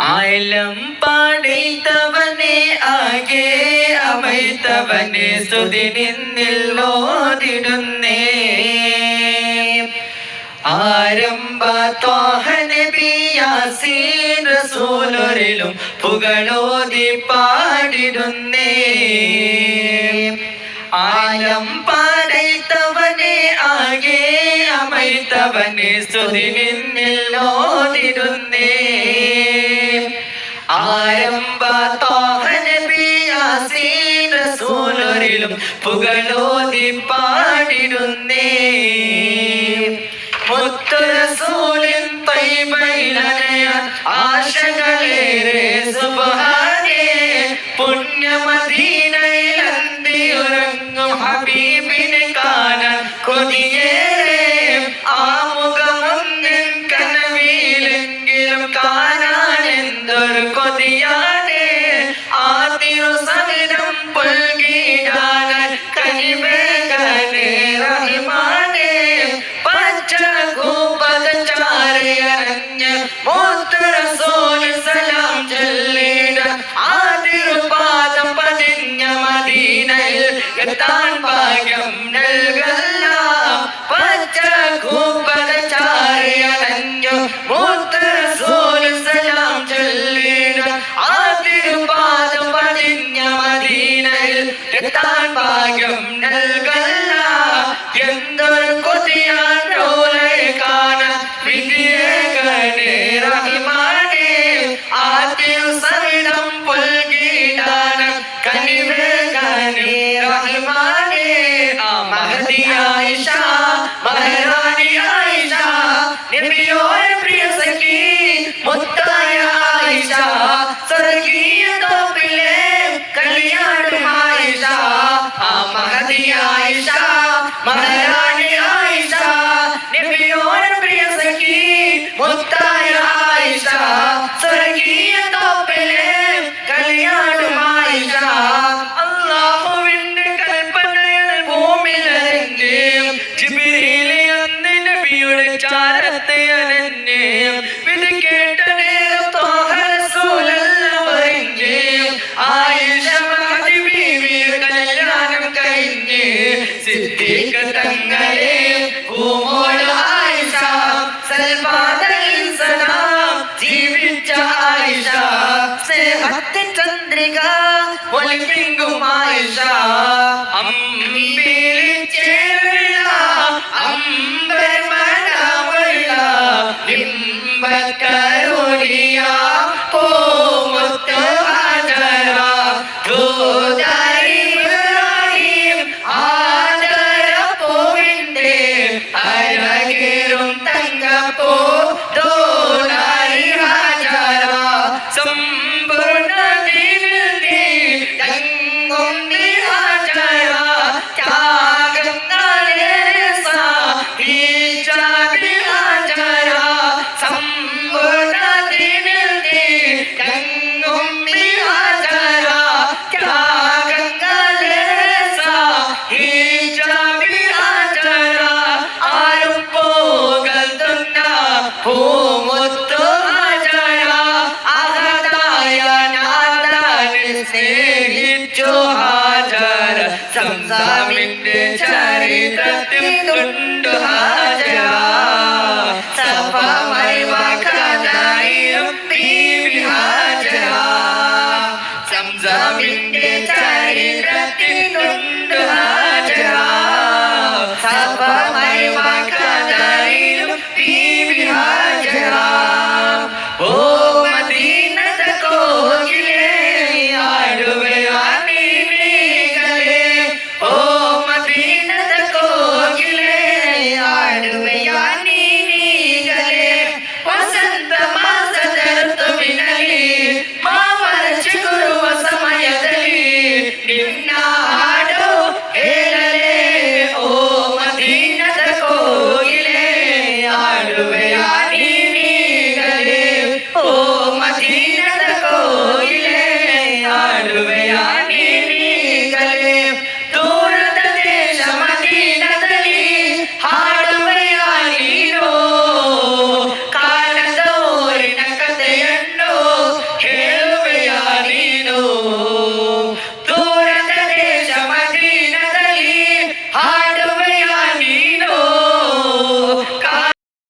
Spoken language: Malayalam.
ആയിലം പാടിത്തവനെ ആകെ അമൈത്തവനെ സ്തുതി നിന്നിൽ ഓതിടുന്നേ. ആരംഭ ത്വാഹ നബി യാസീൻ റസൂലൊരിലും പുകളോതി പാടിടുന്നേ. ആലം പാടൈത്തവനെ ആകെ അമൈത്തവനെ സ്തുതി നിന്നിൽ ഓതിടുന്നേ. ആരംഭ ത്വാഹ നബി യാസീൻ റസൂലൊരിലും പുകളോതി പാടിടുന്നേ. മുത്തു റസൂലിൻ തൈബയിലനയ ആശകളേറെ സുബ്ഹാനേ. പുണ്യമദീനയിൽ അന്തിയുറങ്ങും ഹബീബിനെ കാണാൻ കൊതിയേറെ. ആമുഖമൊന്നിൻ കനവിലെങ്കിലും കാണാൻ എന്തൊരു കൊതിയാണ്. ആതിരു സവിധം പുൽകിടാൻ കനിവേകനെ റഹ്മാനേ. മുത്തു റസൂൽ സലാം ചൊല്ലിട ആതിരുപാദം പതിഞ്ഞ മദീനയിൽ എത്താൻ ഭാഗ്യം നൽകല്ല. പച്ചകൂപ്പത ചാരിയണഞ്ഞു മുത്തു റസൂൽ സലാം ചൊല്ലിട ആതിരുപാദം പതിഞ്ഞ മദീനയിൽ എത്താൻ ഭാഗ്യം നൽകല്ല. എന്തൊരു കൊതിയാൻ റോലെ കാണാൻ വിധിയേകനെ റഹ്മാനേ. ആദ്യം സവിധം പുൽകിടാൻ കനിവേകനെ റഹ്മാനേ. മഹദി ആയിഷ മഹാറാണി ആയിഷ നബിയോട് പ്രിയ സഖി മുത്തായ ആയിഷ സ്വർഗീയ തോപ്പിലെ കളിയാടും ആയിഷ. മഹദി ആയിഷ മഹാറാണി ആയിഷ നബിയോട് പ്രിയ സഖി മുത്തായ ആയിഷ സ്വർഗീയ തോപ്പിലെ കളിയാടും ആയിഷ. അല്ലാഹുവിന്റെ കൽപ്പനയിൽ ഭൂമിയിലരഞ്ഞ് ജിബ്രീൽ അന്ന് നബിയുടെ ചാരത്തെ അനഞ്ഞ് വിധി കേട്ട നേരം ത്വാഹ റസൂലല്ല വരഞ്ഞ്. ആയിഷ മഹദി ബീവിയുടെ കല്യാണം കഴിഞ്ഞ് സിദ്ദീഖ് തങ്ങളെ പൂമോൾ ആയിഷ സൽമാനിൽ സലാം ജീവിച്ച ആയിഷ. സ്നേഹത്തിൻ ചന്ദ്രിക ഒളിപ്പിങ്കും ആയിഷ. അമ്പിളിച്ചേലുള്ള അമ്പർമണമുള്ള ഇമ്പക്കരുളിയ പൂമുത്തു ഹാജറ ദൂത